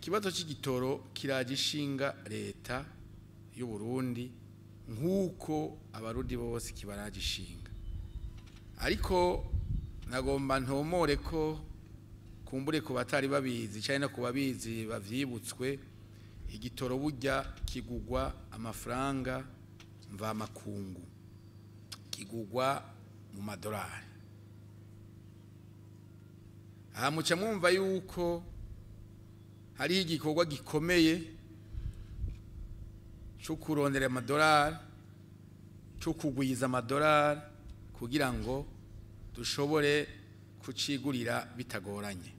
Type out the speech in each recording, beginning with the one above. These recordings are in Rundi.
Ikibazo c'igitoro kiragishinga leta y'u Burundi nk'uko abarundi bose kibaragishinga, ariko nagomba ntomore ko kumbure ku batari babizi cyane no kubabizi bavyibutswe, igitoro burya kigugwa amafaranga mva makungu, kigugwa mu madolari. Aha muca mwumva yuko hari igikorwa gikomeye cyo kurondera amadolari, cyo kugwiza amadolari kugira ngo dushobore kucigurira bitagoranye.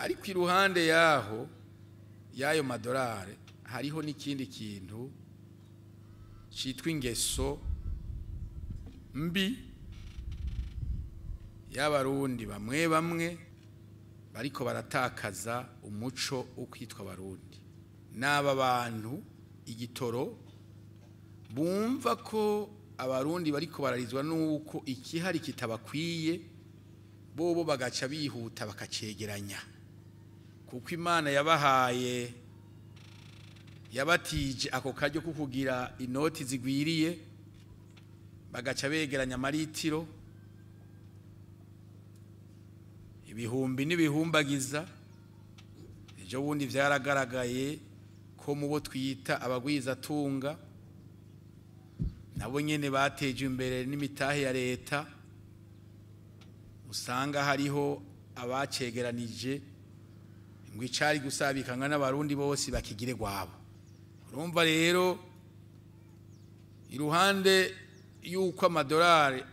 Ariko iruhande y'ayo madolari hariho n'ikindi kintu citwa ingeso mbi y'abarundi bamwe bamwe bariko baratakaza umuco wo kwitwa abarundi. N'aba bantu igitoro bumva ko abarundi bariko bararizwa nuko ikihari kitabakwiye, bobo bagaca bihuta bakacegeranya, kuko Imana yabatije ako karyo ko kugira inoti zigwiriye, bagaca begeranya amaritiro ibihumbi n'ibihumbagiza. Ejo bundi vyaragaragaye ko mubo twita abagwizatunga nabo nyene bateje imbere n'imitahe ya leta, usanga hariho abacegeranije ngo icari gusabikanga n'abarundi bose bakigire gwabo. Urumva rero iruhande yuko amadolari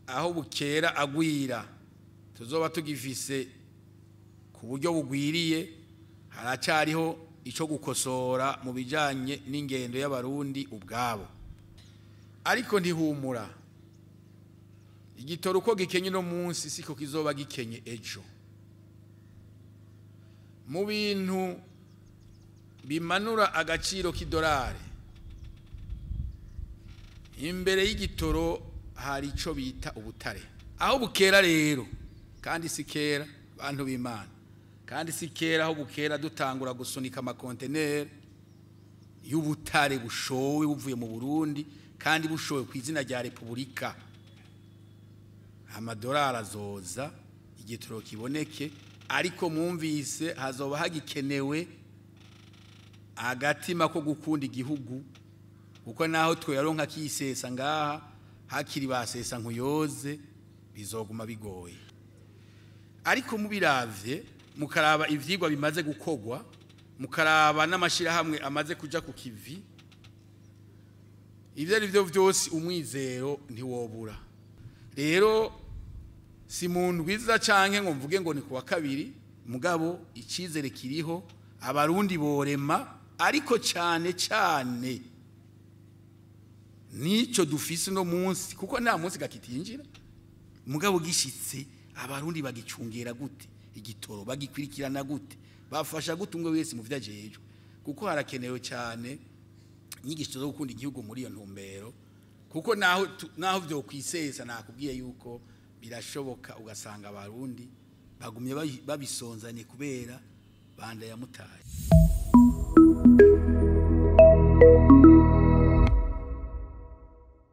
aho bukera agwira tuzoba tugifise ku buryo bugwiriye, haracariho ico gukosora mu bijanye n'ingendo y'abarundi ubwabo. Ariko ntihumura, igitoro uko gikenye no munsi siko kizoba gikenye ejo. Mu bintu bimanura agaciro k'idolari imbere y'igitoro hari ico bita ubutare. Aho bukera rero, kandi sikera bantu b'Imana, kandi sikera aho bukera dutangura gusunika amakonteneri y'ubutare bushowe buvuye mu Burundi kandi bushowe ku izina rya Repubulika. Amadolari azoza igitoro kiboneke, ariko mwumvise hazoba hagikenewe agatima ko gukunda igihugu, kuko naho twe yaronka kisesa ngaha hakiri basesa nkuyoze bizoguma bigoye. Ariko mubiravye mukaraba ivyigwa bimaze gukogwa, mukaraba n'amashirahamwe amaze kuja ku kivi, ivyo ari byo vyose umwizero ntiwobura. Rero si mu ndwiza canke ngo mvuge ngo ni kuwa kabiri, mugabo icizere kiriho, abarundi borema. Ariko cyane cyane nico dufise no munsi, kuko nta munsi gakitinjira, mugabo gishitse abarundi bagicungera gute igitoro, bagikwirikirana gute, bafasha gute umwe wese mu vyajejwe, kuko harakenewe cyane inyigisho zo gukunda igihugu muri iyo ntumbero. Kuko naho byo kwisesa nakubwiye yuko birashoboka ugasanga abarundi bagumye babisonzanye kubera banda ya mutaye.